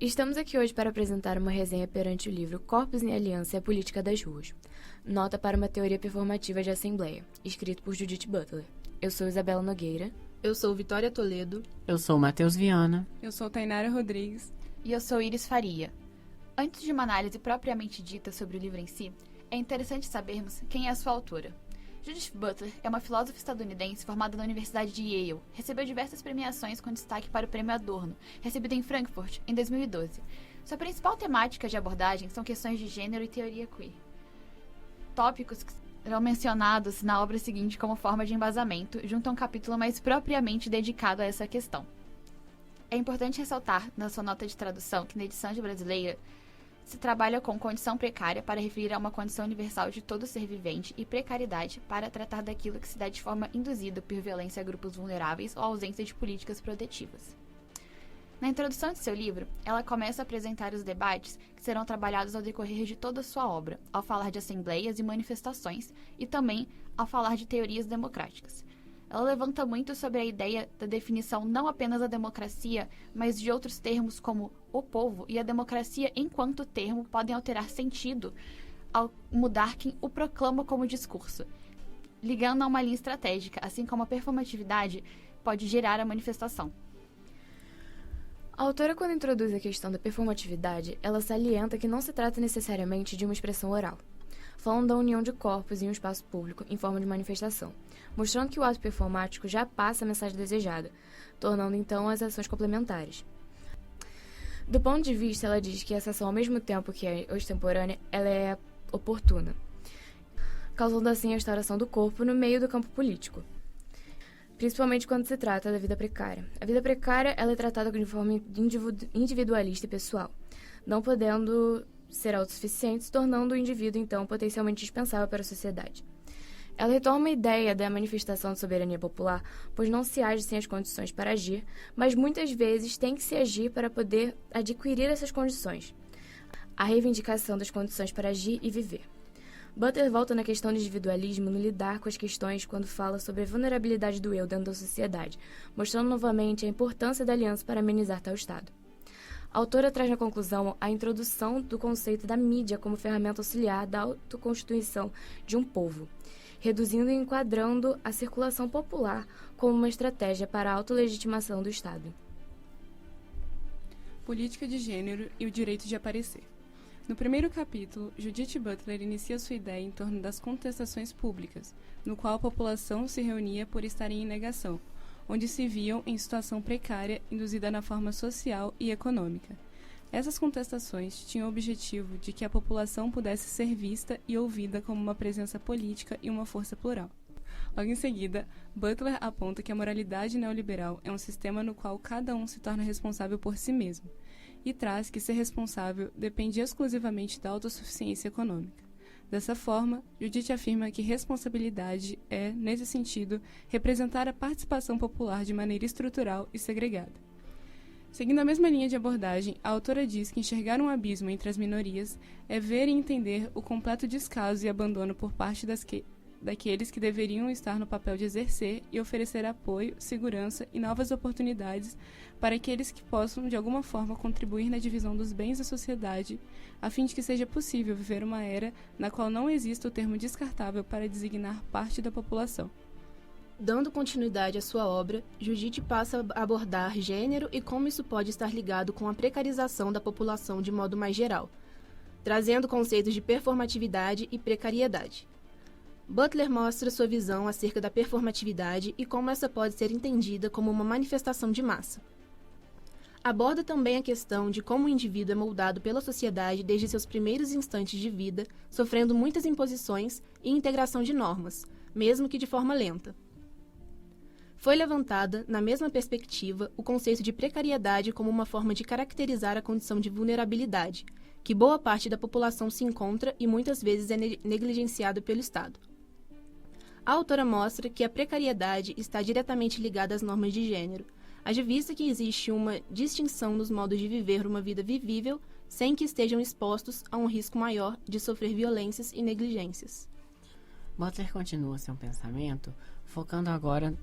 Estamos aqui hoje para apresentar uma resenha perante o livro Corpos em Aliança e a Política das Ruas, Nota para uma Teoria Performativa de Assembleia, escrito por Judith Butler. Eu sou Isabela Nogueira. Eu sou Vitória Toledo. Eu sou Matheus Viana. Eu sou Tainara Rodrigues. E eu sou Iris Faria. Antes de uma análise propriamente dita sobre o livro em si, é interessante sabermos quem é a sua autora. Judith Butler é uma filósofa estadunidense formada na Universidade de Yale. Recebeu diversas premiações com destaque para o Prêmio Adorno, recebido em Frankfurt, em 2012. Sua principal temática de abordagem são questões de gênero e teoria queer. Tópicos que serão mencionados na obra seguinte como forma de embasamento, junto a um capítulo mais propriamente dedicado a essa questão. É importante ressaltar, na sua nota de tradução, que na edição de brasileira se trabalha com condição precária para referir a uma condição universal de todo ser vivente e precariedade para tratar daquilo que se dá de forma induzida por violência a grupos vulneráveis ou ausência de políticas protetivas. Na introdução de seu livro, ela começa a apresentar os debates que serão trabalhados ao decorrer de toda a sua obra, ao falar de assembleias e manifestações e também ao falar de teorias democráticas. Ela levanta muito sobre a ideia da definição não apenas da democracia, mas de outros termos como o povo e a democracia enquanto termo podem alterar sentido ao mudar quem o proclama como discurso, ligando a uma linha estratégica, assim como a performatividade pode gerar a manifestação. A autora, quando introduz a questão da performatividade, ela salienta que não se trata necessariamente de uma expressão oral, falando da união de corpos em um espaço público em forma de manifestação, mostrando que o ato performático já passa a mensagem desejada, tornando então as ações complementares. Do ponto de vista, ela diz que essa ação, ao mesmo tempo que é extemporânea, ela é oportuna, causando assim a instauração do corpo no meio do campo político, principalmente quando se trata da vida precária. A vida precária ela é tratada de forma individualista e pessoal, não podendo ser autossuficiente, se tornando o indivíduo, então, potencialmente dispensável para a sociedade. Ela retoma a ideia da manifestação de soberania popular, pois não se age sem as condições para agir, mas muitas vezes tem que se agir para poder adquirir essas condições. A reivindicação das condições para agir e viver. Butler volta na questão do individualismo no lidar com as questões quando fala sobre a vulnerabilidade do eu dentro da sociedade, mostrando novamente a importância da aliança para amenizar tal estado. A autora traz na conclusão a introdução do conceito da mídia como ferramenta auxiliar da autoconstituição de um povo, reduzindo e enquadrando a circulação popular como uma estratégia para a autolegitimação do Estado. Política de gênero e o direito de aparecer. No primeiro capítulo, Judith Butler inicia sua ideia em torno das contestações públicas, no qual a população se reunia por estarem em negação, onde se viam em situação precária induzida na forma social e econômica. Essas contestações tinham o objetivo de que a população pudesse ser vista e ouvida como uma presença política e uma força plural. Logo em seguida, Butler aponta que a moralidade neoliberal é um sistema no qual cada um se torna responsável por si mesmo, e traz que ser responsável depende exclusivamente da autossuficiência econômica. Dessa forma, Judith afirma que responsabilidade é, nesse sentido, representar a participação popular de maneira estrutural e segregada. Seguindo a mesma linha de abordagem, a autora diz que enxergar um abismo entre as minorias é ver e entender o completo descaso e abandono por parte daqueles que deveriam estar no papel de exercer e oferecer apoio, segurança e novas oportunidades para aqueles que possam, de alguma forma, contribuir na divisão dos bens da sociedade, a fim de que seja possível viver uma era na qual não exista o termo descartável para designar parte da população. Dando continuidade à sua obra, Judith passa a abordar gênero e como isso pode estar ligado com a precarização da população de modo mais geral, trazendo conceitos de performatividade e precariedade. Butler mostra sua visão acerca da performatividade e como essa pode ser entendida como uma manifestação de massa. Aborda também a questão de como o indivíduo é moldado pela sociedade desde seus primeiros instantes de vida, sofrendo muitas imposições e integração de normas, mesmo que de forma lenta. Foi levantada, na mesma perspectiva, o conceito de precariedade como uma forma de caracterizar a condição de vulnerabilidade, que boa parte da população se encontra e muitas vezes é negligenciada pelo Estado. A autora mostra que a precariedade está diretamente ligada às normas de gênero, haja vista que existe uma distinção nos modos de viver uma vida vivível sem que estejam expostos a um risco maior de sofrer violências e negligências. Butler continua seu pensamento, focando agora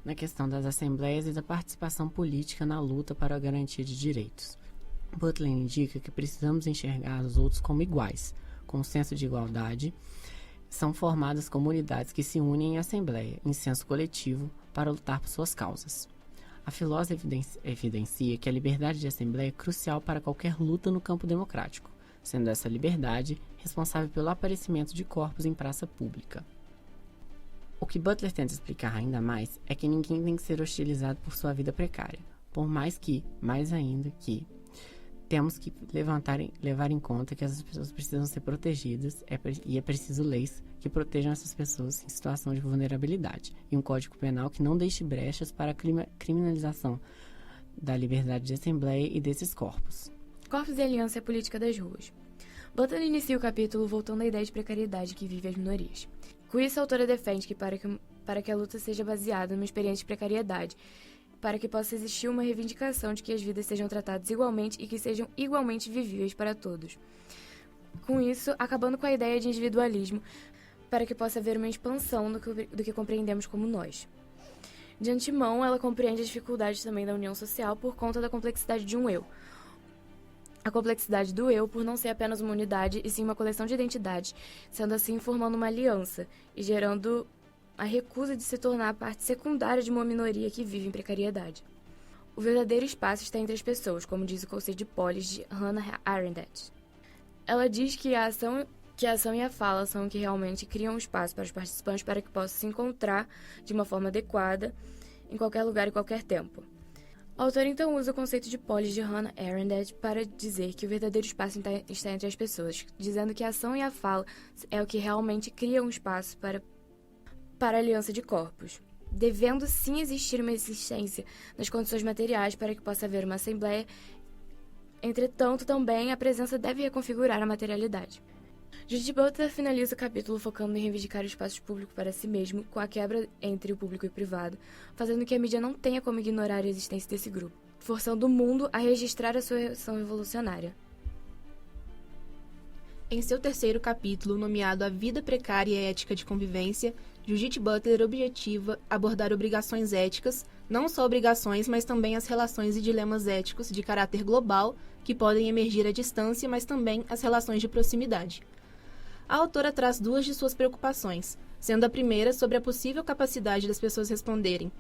na questão das assembleias e da participação política na luta para a garantia de direitos. Butler indica que precisamos enxergar os outros como iguais, com um senso de igualdade. São formadas comunidades que se unem em assembleia, em senso coletivo, para lutar por suas causas. A filósofa evidencia que a liberdade de assembleia é crucial para qualquer luta no campo democrático, sendo essa liberdade responsável pelo aparecimento de corpos em praça pública. O que Butler tenta explicar ainda mais é que ninguém tem que ser hostilizado por sua vida precária, por mais ainda que temos que levar em conta que as pessoas precisam ser protegidas e é preciso leis que protejam essas pessoas em situação de vulnerabilidade e um código penal que não deixe brechas para a criminalização da liberdade de assembleia e desses corpos. Corpos e aliança é a política das ruas. Butler inicia o capítulo voltando à ideia de precariedade que vive as minorias. Com isso, a autora defende que para que a luta seja baseada numa experiência de precariedade, para que possa existir uma reivindicação de que as vidas sejam tratadas igualmente e que sejam igualmente vivíveis para todos. Com isso, acabando com a ideia de individualismo, para que possa haver uma expansão do que compreendemos como nós. De antemão, ela compreende as dificuldades também da união social por conta da complexidade de um eu. A complexidade do eu por não ser apenas uma unidade, e sim uma coleção de identidades, sendo assim formando uma aliança e gerando a recusa de se tornar parte secundária de uma minoria que vive em precariedade. O verdadeiro espaço está entre as pessoas, como diz o conceito de polis de Hannah Arendt. Ela diz que a ação e a fala são o que realmente criam um espaço para os participantes para que possam se encontrar de uma forma adequada em qualquer lugar e qualquer tempo. A autora então usa o conceito de polis de Hannah Arendt para dizer que o verdadeiro espaço está entre as pessoas, dizendo que a ação e a fala é o que realmente cria um espaço para a aliança de corpos, devendo sim existir uma existência nas condições materiais para que possa haver uma assembleia. Entretanto, também a presença deve reconfigurar a materialidade. Judith Butler finaliza o capítulo focando em reivindicar o espaço público para si mesmo, com a quebra entre o público e o privado, fazendo que a mídia não tenha como ignorar a existência desse grupo, forçando o mundo a registrar a sua ação revolucionária. Em seu terceiro capítulo, nomeado A Vida Precária e a Ética de Convivência, Judith Butler objetiva abordar obrigações éticas, não só obrigações, mas também as relações e dilemas éticos de caráter global que podem emergir à distância, mas também as relações de proximidade. A autora traz duas de suas preocupações, sendo a primeira sobre a possível capacidade das pessoas responderem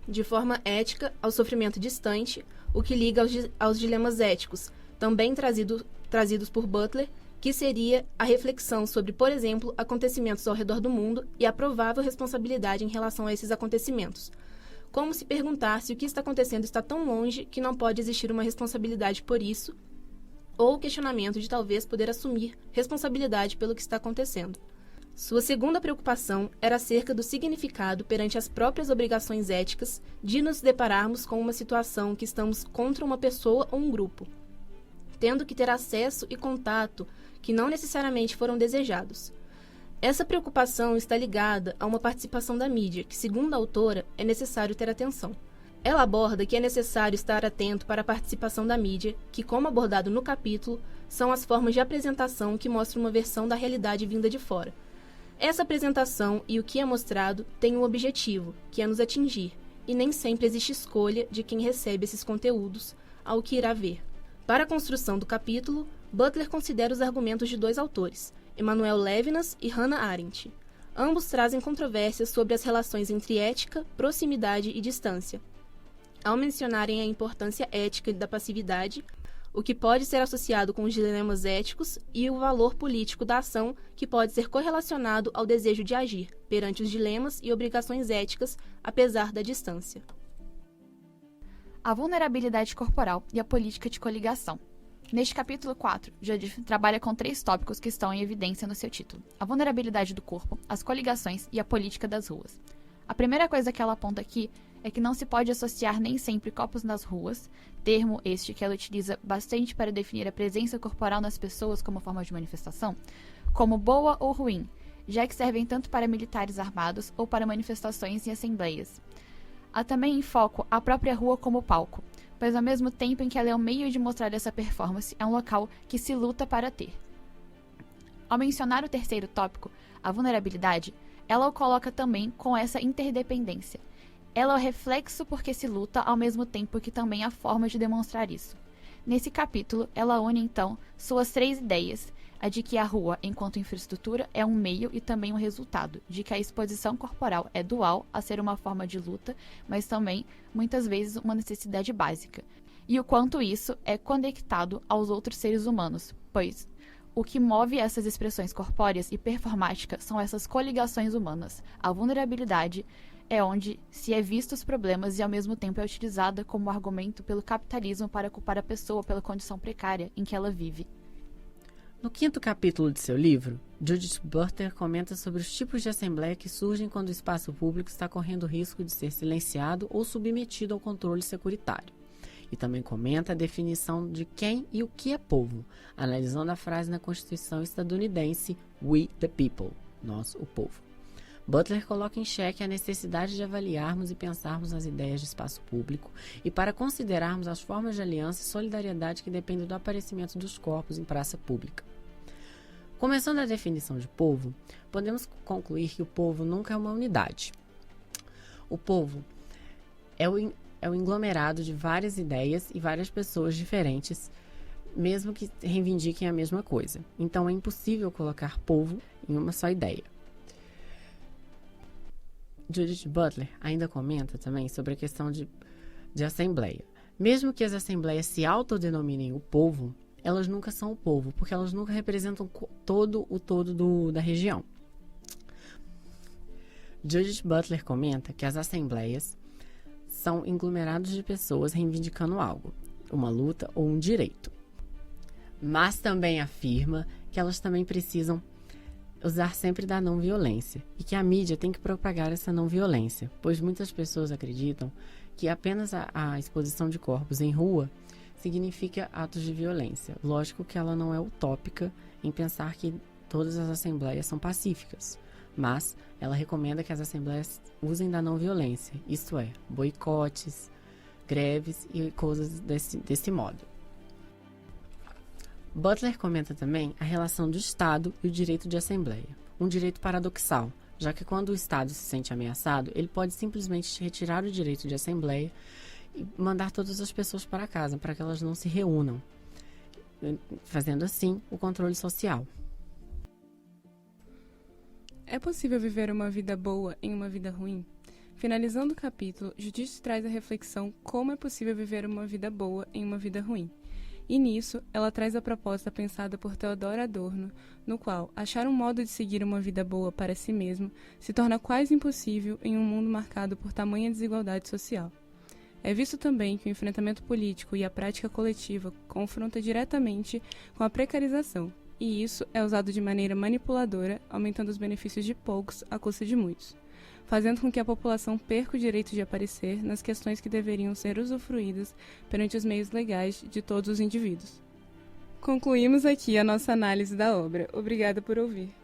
de forma ética ao sofrimento distante, o que liga aos dilemas éticos, também trazidos por Butler, que seria a reflexão sobre, por exemplo, acontecimentos ao redor do mundo e a provável responsabilidade em relação a esses acontecimentos. Como se perguntar se o que está acontecendo está tão longe que não pode existir uma responsabilidade por isso, ou o questionamento de talvez poder assumir responsabilidade pelo que está acontecendo. Sua segunda preocupação era acerca do significado perante as próprias obrigações éticas de nos depararmos com uma situação que estamos contra uma pessoa ou um grupo, tendo que ter acesso e contato que não necessariamente foram desejados. Essa preocupação está ligada a uma participação da mídia, que, segundo a autora, é necessário ter atenção. Ela aborda que é necessário estar atento para a participação da mídia, que, como abordado no capítulo, são as formas de apresentação que mostram uma versão da realidade vinda de fora. Essa apresentação e o que é mostrado tem um objetivo, que é nos atingir, e nem sempre existe escolha de quem recebe esses conteúdos ao que irá ver. Para a construção do capítulo, Butler considera os argumentos de dois autores, Emmanuel Levinas e Hannah Arendt. Ambos trazem controvérsias sobre as relações entre ética, proximidade e distância, ao mencionarem a importância ética da passividade, o que pode ser associado com os dilemas éticos, e o valor político da ação, que pode ser correlacionado ao desejo de agir, perante os dilemas e obrigações éticas, apesar da distância. A vulnerabilidade corporal e a política de coligação. Neste capítulo 4, Judith trabalha com 3 tópicos que estão em evidência no seu título: a vulnerabilidade do corpo, as coligações e a política das ruas. A primeira coisa que ela aponta aqui é que não se pode associar nem sempre corpos nas ruas, termo este que ela utiliza bastante para definir a presença corporal nas pessoas como forma de manifestação, como boa ou ruim, já que servem tanto para militares armados ou para manifestações e assembleias. Há também em foco a própria rua como palco, pois ao mesmo tempo em que ela é o meio de mostrar essa performance, é um local que se luta para ter. Ao mencionar o terceiro tópico, a vulnerabilidade, ela o coloca também com essa interdependência. Ela é o reflexo porque se luta ao mesmo tempo que também há formas de demonstrar isso. Nesse capítulo, ela une, então, suas 3 ideias: a de que a rua, enquanto infraestrutura, é um meio e também um resultado, de que a exposição corporal é dual a ser uma forma de luta, mas também, muitas vezes, uma necessidade básica, e o quanto isso é conectado aos outros seres humanos, pois o que move essas expressões corpóreas e performáticas são essas coligações humanas. A vulnerabilidade é onde se é visto os problemas e ao mesmo tempo é utilizada como argumento pelo capitalismo para culpar a pessoa pela condição precária em que ela vive. No 5º capítulo de seu livro, Judith Butler comenta sobre os tipos de assembleia que surgem quando o espaço público está correndo risco de ser silenciado ou submetido ao controle securitário. E também comenta a definição de quem e o que é povo, analisando a frase na Constituição estadunidense "We the people", nós, o povo. Butler coloca em xeque a necessidade de avaliarmos e pensarmos as ideias de espaço público e para considerarmos as formas de aliança e solidariedade que dependem do aparecimento dos corpos em praça pública. Começando a definição de povo, podemos concluir que o povo nunca é uma unidade. O povo é o englomerado de várias ideias e várias pessoas diferentes, mesmo que reivindiquem a mesma coisa. Então é impossível colocar povo em uma só ideia. Judith Butler ainda comenta também sobre a questão de assembleia. Mesmo que as assembleias se autodenominem o povo, elas nunca são o povo, porque elas nunca representam todo da região. Judith Butler comenta que as assembleias são aglomerados de pessoas reivindicando algo, uma luta ou um direito. Mas também afirma que elas também precisam usar sempre da não violência e que a mídia tem que propagar essa não violência, pois muitas pessoas acreditam que apenas a exposição de corpos em rua significa atos de violência. Lógico que ela não é utópica em pensar que todas as assembleias são pacíficas, mas ela recomenda que as assembleias usem da não violência, isto é, boicotes, greves e coisas desse modo. Butler comenta também a relação do Estado e o direito de assembleia, um direito paradoxal, já que quando o Estado se sente ameaçado, ele pode simplesmente retirar o direito de assembleia e mandar todas as pessoas para casa, para que elas não se reúnam, fazendo assim o controle social. É possível viver uma vida boa em uma vida ruim? Finalizando o capítulo, Judith traz a reflexão como é possível viver uma vida boa em uma vida ruim. E nisso, ela traz a proposta pensada por Theodor Adorno, no qual achar um modo de seguir uma vida boa para si mesmo se torna quase impossível em um mundo marcado por tamanha desigualdade social. É visto também que o enfrentamento político e a prática coletiva confronta diretamente com a precarização, e isso é usado de maneira manipuladora, aumentando os benefícios de poucos à custa de muitos, fazendo com que a população perca o direito de aparecer nas questões que deveriam ser usufruídas perante os meios legais de todos os indivíduos. Concluímos aqui a nossa análise da obra. Obrigada por ouvir.